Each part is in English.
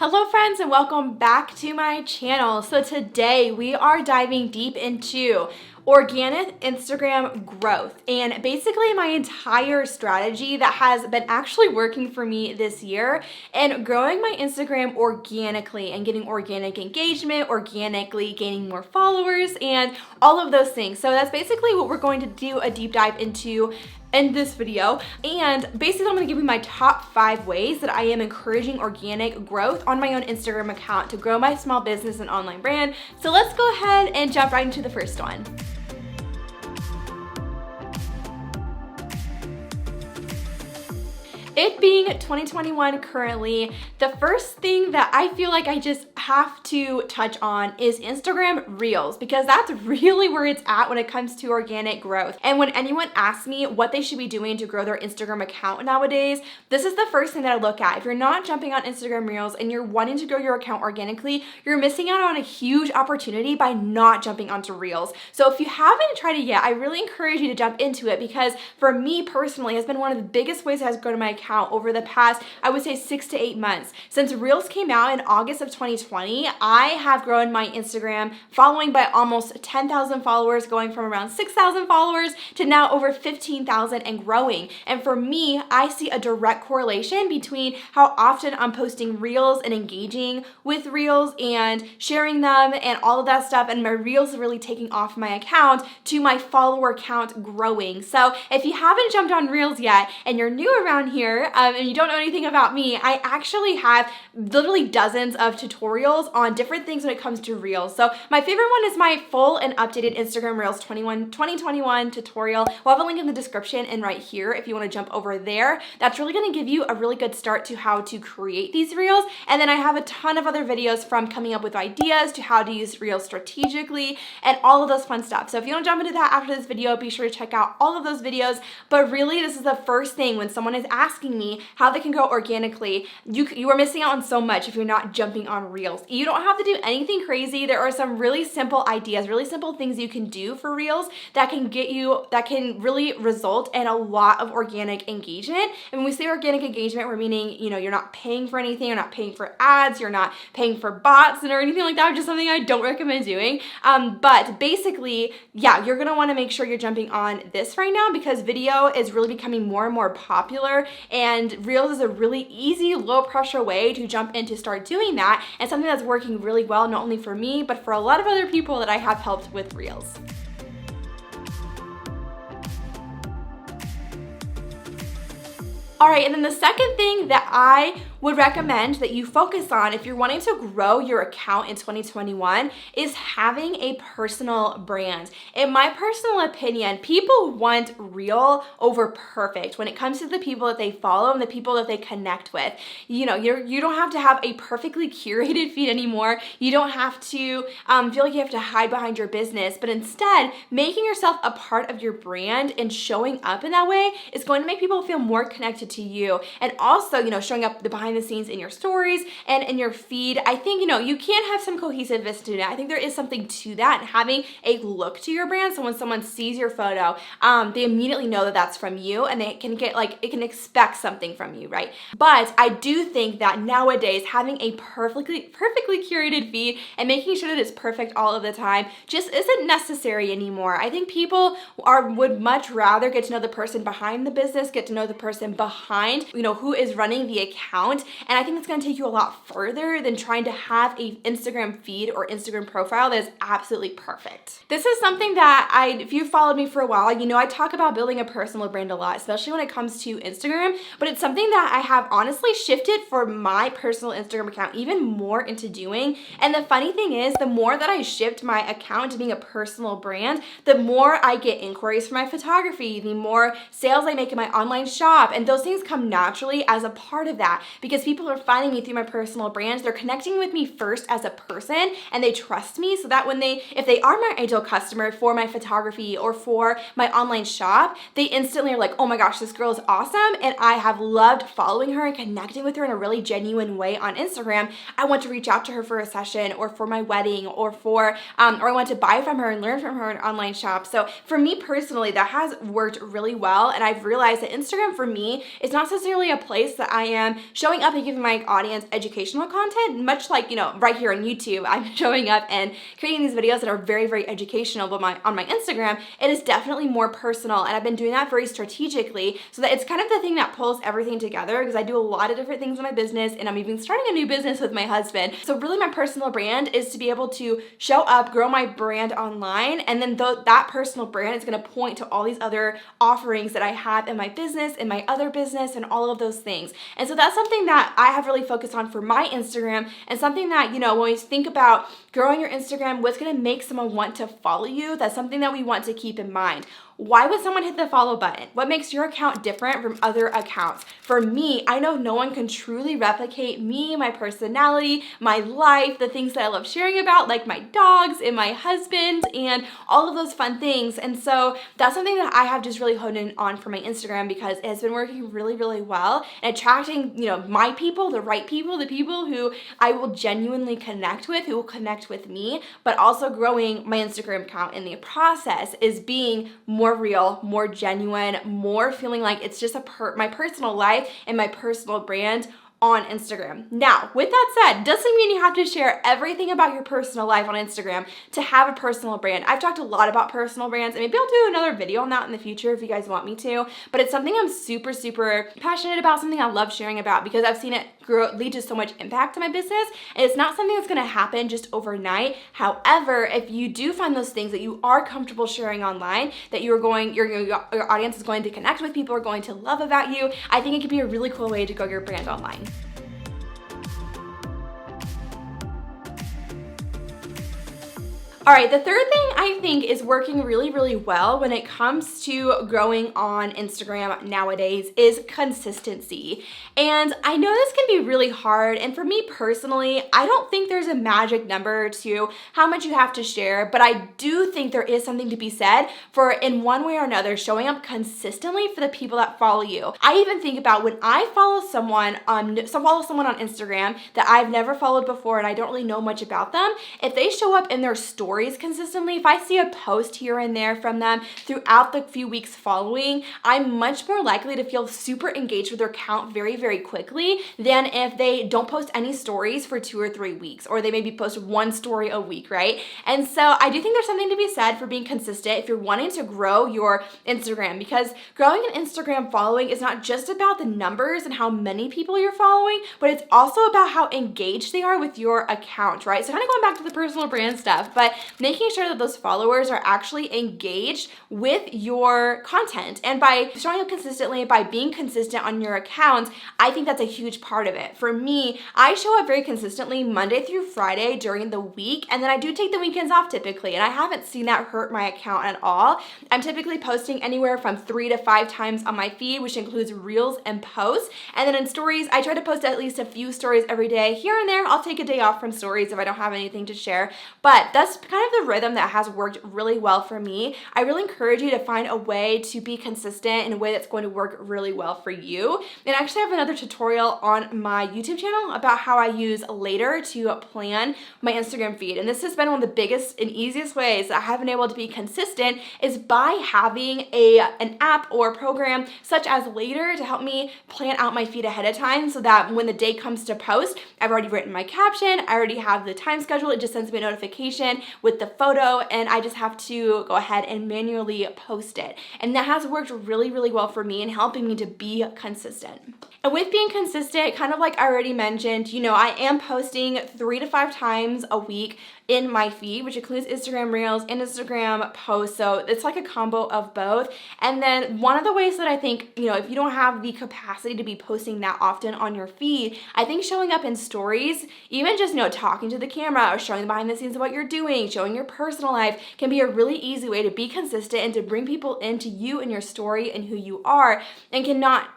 Hello friends and welcome back to my channel. So today we are diving deep into organic Instagram growth and basically my entire strategy that has been actually working for me this year and growing my Instagram organically and getting organic engagement, organically gaining more followers and all of those things. So that's basically what we're going to do a deep dive into in this video. And basically I'm gonna give you my top 5 ways that I am encouraging organic growth on my own Instagram account to grow my small business and online brand. So let's go ahead and jump right into the first one. It being 2021 currently, the first thing that I feel like I just have to touch on is Instagram Reels, because that's really where it's at when it comes to organic growth. And when anyone asks me what they should be doing to grow their Instagram account nowadays, this is the first thing that I look at. If you're not jumping on Instagram Reels and you're wanting to grow your account organically, you're missing out on a huge opportunity by not jumping onto Reels. So if you haven't tried it yet, I really encourage you to jump into it, because for me personally, it's been one of the biggest ways that has grown my account over the past, I would say 6 to 8 months. Since Reels came out in August of 2020, I have grown my Instagram following by almost 10,000 followers, going from around 6,000 followers to now over 15,000 and growing. And for me, I see a direct correlation between how often I'm posting Reels and engaging with Reels and sharing them and all of that stuff, and my Reels really taking off my account to my follower count growing. So if you haven't jumped on Reels yet and you're new around here, and you don't know anything about me, I actually have literally dozens of tutorials on different things when it comes to Reels. So my favorite one is my full and updated Instagram Reels 2021 tutorial. We'll have a link in the description and right here if you want to jump over there. That's really going to give you a really good start to how to create these Reels. And then I have a ton of other videos, from coming up with ideas to how to use Reels strategically and all of those fun stuff. So if you want to jump into that after this video, be sure to check out all of those videos. But really, this is the first thing when someone is asking me how they can grow organically. You are missing out on so much if you're not jumping on Reels. You don't have to do anything crazy. There are some really simple ideas, really simple things you can do for Reels that can really result in a lot of organic engagement. And when we say organic engagement, we're meaning, you're not paying for anything, you're not paying for ads, you're not paying for bots or anything like that, which is something I don't recommend doing. But basically, yeah, you're gonna wanna make sure you're jumping on this right now, because video is really becoming more and more popular. And Reels is a really easy, low pressure way to jump in to start doing that, and something that's working really well, not only for me, but for a lot of other people that I have helped with Reels. All right, and then the second thing that I would recommend that you focus on if you're wanting to grow your account in 2021 is having a personal brand. In my personal opinion, people want real over perfect when it comes to the people that they follow and the people that they connect with. You don't have to have a perfectly curated feed anymore. You don't have to feel like you have to hide behind your business, but instead making yourself a part of your brand and showing up in that way is going to make people feel more connected to you. And also, showing up behind the scenes in your stories and in your feed. I think, you can have some cohesiveness to that. I think there is something to that, and having a look to your brand. So when someone sees your photo, they immediately know that that's from you, and they can it can expect something from you, right? But I do think that nowadays having a perfectly curated feed and making sure that it's perfect all of the time just isn't necessary anymore. I think people would much rather get to know the person behind the business, get to know the person behind, who is running the account. And I think it's going to take you a lot further than trying to have an Instagram feed or Instagram profile that is absolutely perfect. This is something that if you've followed me for a while, I talk about building a personal brand a lot, especially when it comes to Instagram, but it's something that I have honestly shifted for my personal Instagram account even more into doing. And the funny thing is, the more that I shift my account to being a personal brand, the more I get inquiries for my photography, the more sales I make in my online shop, and those things come naturally as a part of that, because people are finding me through my personal brand. They're connecting with me first as a person, and they trust me, so that if they are my ideal customer for my photography or for my online shop, they instantly are like, oh my gosh, this girl is awesome, and I have loved following her and connecting with her in a really genuine way on Instagram. I want to reach out to her for a session or for my wedding or I want to buy from her and learn from her in an online shop. So for me personally, that has worked really well, and I've realized that Instagram for me is not necessarily a place that I am showing showing up and giving my audience educational content, much like, right here on YouTube, I'm showing up and creating these videos that are very, very educational, but on my Instagram, it is definitely more personal, and I've been doing that very strategically so that it's kind of the thing that pulls everything together, because I do a lot of different things in my business, and I'm even starting a new business with my husband. So really my personal brand is to be able to show up, grow my brand online, and then that personal brand is going to point to all these other offerings that I have in my business, in my other business, and all of those things. And so that's something that I have really focused on for my Instagram, and something that, when we think about growing your Instagram, what's going to make someone want to follow you, that's something that we want to keep in mind. Why would someone hit the follow button? What makes your account different from other accounts? For me, I know no one can truly replicate me, my personality, my life, the things that I love sharing about, like my dogs and my husband and all of those fun things. And so that's something that I have just really honed in on for my Instagram, because it has been working really, really well and attracting, my people, the right people, the people who I will genuinely connect with, who will connect with me, but also growing my Instagram account in the process is being more real, more genuine, more feeling like it's just my personal life and my personal brand on Instagram. Now, with that said, doesn't mean you have to share everything about your personal life on Instagram to have a personal brand. I've talked a lot about personal brands, and maybe I'll do another video on that in the future if you guys want me to, but it's something I'm super, super passionate about, something I love sharing about, because I've seen it lead to so much impact to my business, and it's not something that's gonna happen just overnight. However, if you do find those things that you are comfortable sharing online, that your audience is going to connect with, people are going to love about you, I think it could be a really cool way to grow your brand online. All right, the third thing I think is working really, really well when it comes to growing on Instagram nowadays is consistency. And I know this can be really hard, and for me personally, I don't think there's a magic number to how much you have to share, but I do think there is something to be said for, in one way or another, showing up consistently for the people that follow you. I even think about when I follow someone on Instagram that I've never followed before and I don't really know much about them, if they show up in their stories consistently, if I see a post here and there from them throughout the few weeks following, I'm much more likely to feel super engaged with their account very, very quickly than if they don't post any stories for 2 or 3 weeks, or they maybe post one story a week, right? And so I do think there's something to be said for being consistent if you're wanting to grow your Instagram, because growing an Instagram following is not just about the numbers and how many people you're following, but it's also about how engaged they are with your account, right? So kind of going back to the personal brand stuff, but making sure that those followers are actually engaged with your content. And by showing up consistently, by being consistent on your account, I think that's a huge part of it. For me, I show up very consistently Monday through Friday during the week, and then I do take the weekends off typically, and I haven't seen that hurt my account at all. I'm typically posting anywhere from 3 to 5 times on my feed, which includes reels and posts. And then in stories, I try to post at least a few stories every day. Here and there, I'll take a day off from stories if I don't have anything to share, but that's kind of the rhythm that has worked really well for me. I really encourage you to find a way to be consistent in a way that's going to work really well for you. And I actually have another tutorial on my YouTube channel about how I use Later to plan my Instagram feed. And this has been one of the biggest and easiest ways that I have been able to be consistent, is by having an app or program such as Later to help me plan out my feed ahead of time, so that when the day comes to post, I've already written my caption, I already have the time schedule, it just sends me a notification with the photo, and I just have to go ahead and manually post it. And that has worked really, really well for me in helping me to be consistent. And with being consistent, kind of like I already mentioned, I am posting 3 to 5 times a week in my feed, which includes Instagram Reels and Instagram posts. So it's like a combo of both. And then one of the ways that I think, if you don't have the capacity to be posting that often on your feed, I think showing up in stories, even just, talking to the camera or showing the behind the scenes of what you're doing, showing your personal life, can be a really easy way to be consistent and to bring people into you and your story and who you are, and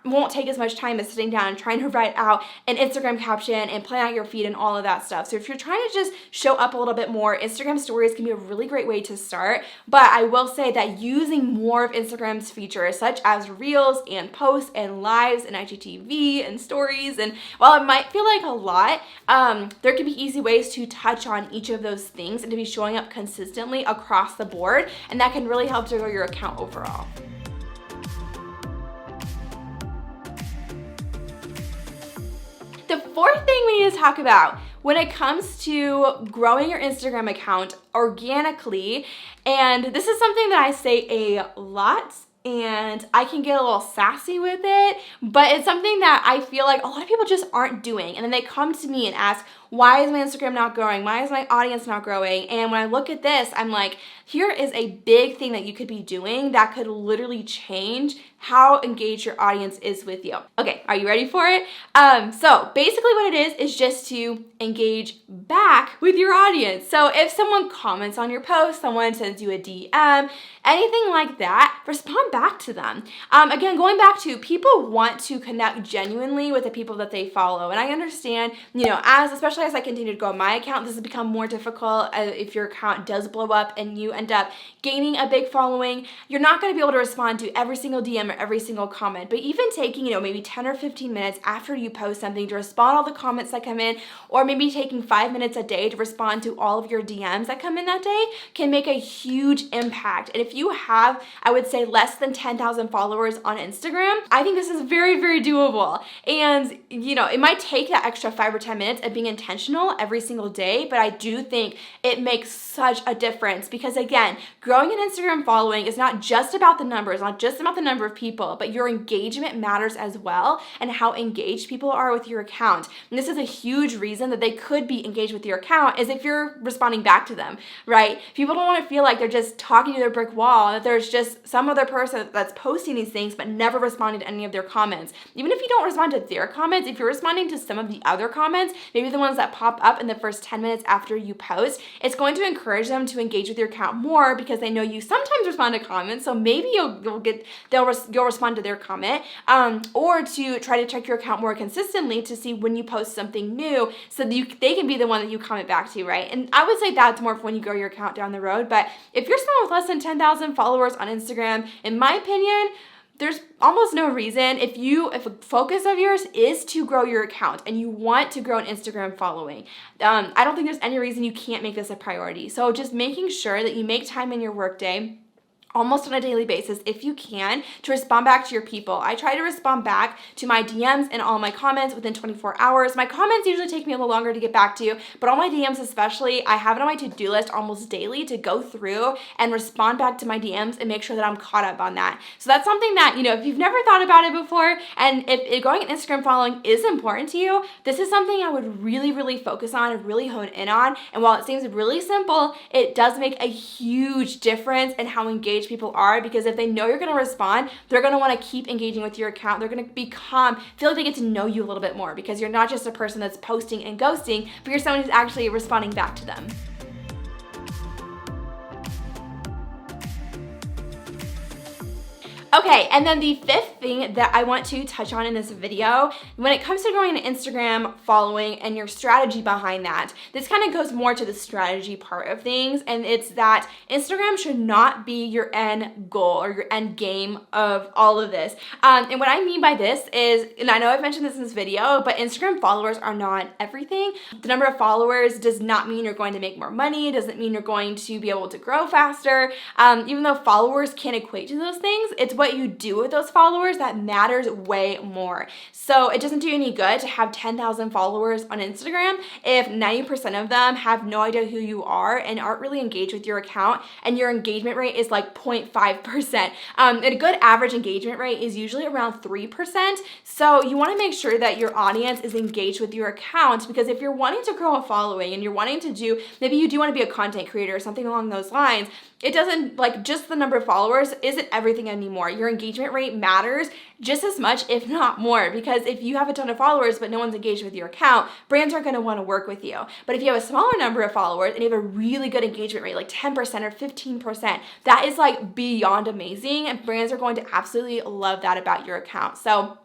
won't take as much time as sitting down and trying to write out an Instagram caption and plan out your feed and all of that stuff. So if you're trying to just show up a little bit more, Instagram stories can be a really great way to start. But I will say that using more of Instagram's features, such as Reels and posts and lives and IGTV and stories, and while it might feel like a lot, there can be easy ways to touch on each of those things and to be showing up consistently across the board, and that can really help to grow your account overall. The fourth thing we need to talk about when it comes to growing your Instagram account organically, and this is something that I say a lot, and I can get a little sassy with it, but it's something that I feel like a lot of people just aren't doing. And then they come to me and ask, why is my Instagram not growing? Why is my audience not growing? And when I look at this, I'm like, here is a big thing that you could be doing that could literally change how engaged your audience is with you. Okay, are you ready for it? So basically what it is just to engage back with your audience. So if someone comments on your post, someone sends you a DM, anything like that, respond back to them. Again, going back to people want to connect genuinely with the people that they follow. And I understand, especially as I continue to grow my account, this has become more difficult if your account does blow up and you end up gaining a big following. You're not going to be able to respond to every single DM or every single comment, but even taking, maybe 10 or 15 minutes after you post something to respond to all the comments that come in, or maybe taking 5 minutes a day to respond to all of your DMs that come in that day can make a huge impact. And if you have, I would say, less than 10,000 followers on Instagram, I think this is very, very doable. And, it might take that extra 5 or 10 minutes of being intentional every single day, but I do think it makes such a difference because, again, growing an Instagram following is not just about the numbers, not just about the number of people, but your engagement matters as well and how engaged people are with your account. And this is a huge reason that they could be engaged with your account is if you're responding back to them, right? People don't want to feel like they're just talking to their brick wall and that there's just some other person that's posting these things but never responding to any of their comments. Even if you don't respond to their comments, if you're responding to some of the other comments, maybe the ones that pop up in the first 10 minutes after you post, it's going to encourage them to engage with your account more because they know you sometimes respond to comments, so maybe you'll respond to their comment, or to try to check your account more consistently to see when you post something new so that they can be the one that you comment back to, right? And I would say that's more for when you grow your account down the road, but if you're someone with less than 10,000 followers on Instagram, in my opinion, there's almost no reason if a focus of yours is to grow your account and you want to grow an Instagram following, I don't think there's any reason you can't make this a priority. So just making sure that you make time in your workday almost on a daily basis, if you can, to respond back to your people. I try to respond back to my DMs and all my comments within 24 hours. My comments usually take me a little longer to get back to, but all my DMs especially, I have it on my to-do list almost daily to go through and respond back to my DMs and make sure that I'm caught up on that. So that's something that, if you've never thought about it before, and if growing an Instagram following is important to you, this is something I would really, really focus on and really hone in on. And while it seems really simple, it does make a huge difference in how engaged people are, because if they know you're going to respond, they're going to want to keep engaging with your account. They're going to feel like they get to know you a little bit more because you're not just a person that's posting and ghosting, but you're someone who's actually responding back to them. Okay, and then the fifth thing that I want to touch on in this video, when it comes to growing an Instagram following and your strategy behind that, this kind of goes more to the strategy part of things, and it's that Instagram should not be your end goal or your end game of all of this. And what I mean by this is, and I know I've mentioned this in this video, but Instagram followers are not everything. The number of followers does not mean you're going to make more money, doesn't mean you're going to be able to grow faster. Even though followers can equate to those things, it's what you do with those followers that matters way more. So it doesn't do you any good to have 10,000 followers on Instagram if 90% of them have no idea who you are and aren't really engaged with your account, and your engagement rate is like 0.5%. A good average engagement rate is usually around 3%. So you want to make sure that your audience is engaged with your account, because if you're wanting to grow a following and you're wanting to maybe you do want to be a content creator or something along those lines, it doesn't, like, just the number of followers isn't everything anymore. Your engagement rate matters just as much, if not more, because if you have a ton of followers but no one's engaged with your account, brands aren't going to want to work with you. But if you have a smaller number of followers and you have a really good engagement rate, like 10% or 15%, that is like beyond amazing, and brands are going to absolutely love that about your account. So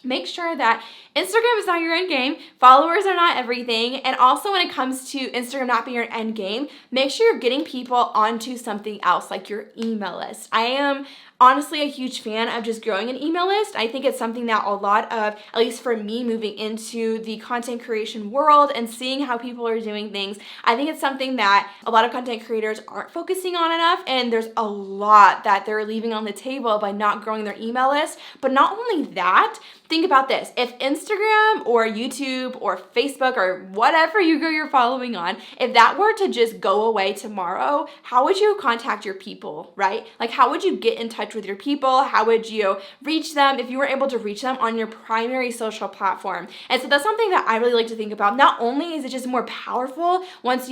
make sure that Instagram is not your end game, followers are not everything, and also when it comes to Instagram not being your end game, make sure you're getting people onto something else, like your email list. I am honestly a huge fan of just growing an email list. I think it's something that a lot of, at least for me, moving into the content creation world and seeing how people are doing things, I think it's something that a lot of content creators aren't focusing on enough, and there's a lot that they're leaving on the table by not growing their email list. But not only that, think about this. If Instagram or YouTube or Facebook or whatever you're following on, if that were to just go away tomorrow, how would you contact your people, right? Like, how would you get in touch with your people? How would you reach them if you were able to reach them on your primary social platform? And so that's something that I really like to think about. Not only is it just more powerful once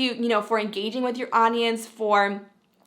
for engaging with your audience, for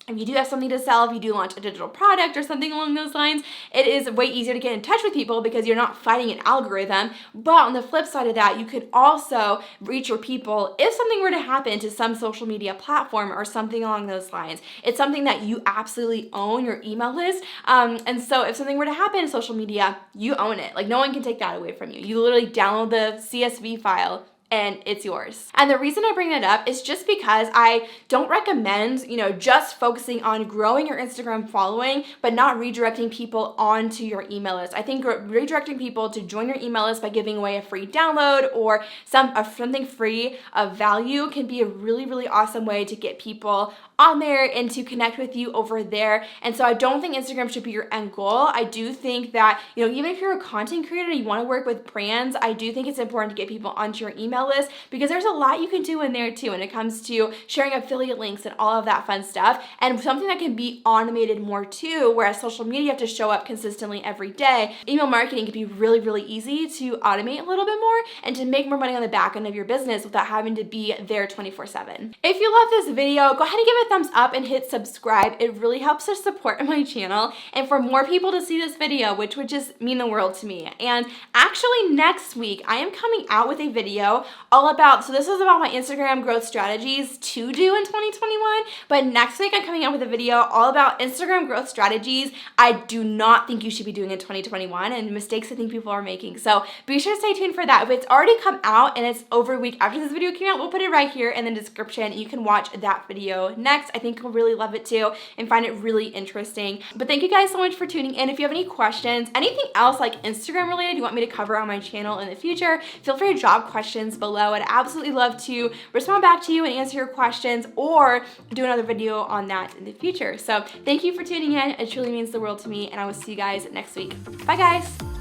if you do have something to sell, if you do launch a digital product or something along those lines, it is way easier to get in touch with people because you're not fighting an algorithm. But on the flip side of that, you could also reach your people if something were to happen to some social media platform or something along those lines. It's something that you absolutely own, your email list. And so if something were to happen in social media, you own it. Like, no one can take that away from you. You literally download the CSV file and it's yours. And the reason I bring that up is just because I don't recommend, just focusing on growing your Instagram following, but not redirecting people onto your email list. I think redirecting people to join your email list by giving away a free download or something free of value can be a really, really awesome way to get people on there and to connect with you over there. And so I don't think Instagram should be your end goal. I do think that, even if you're a content creator and you want to work with brands, I do think it's important to get people onto your email list because there's a lot you can do in there too when it comes to sharing affiliate links and all of that fun stuff, and something that can be automated more too, whereas social media you have to show up consistently every day. Email marketing can be really, really easy to automate a little bit more and to make more money on the back end of your business without having to be there 24/7. If you love this video, go ahead and give it a thumbs up and hit subscribe. It really helps to support my channel and for more people to see this video, which would just mean the world to me. And actually next week, I am coming out with a video all about, so this is about my Instagram growth strategies to do in 2021, but next week I'm coming out with a video all about Instagram growth strategies I do not think you should be doing in 2021 and mistakes I think people are making. So be sure to stay tuned for that. If it's already come out and it's over a week after this video came out, we'll put it right here in the description. You can watch that video next. I think you'll really love it too and find it really interesting. But thank you guys so much for tuning in. If you have any questions, anything else like Instagram related you want me to cover on my channel in the future, feel free to drop questions below. I'd absolutely love to respond back to you and answer your questions or do another video on that in the future. So thank you for tuning in. It truly means the world to me, and I will see you guys next week. Bye guys.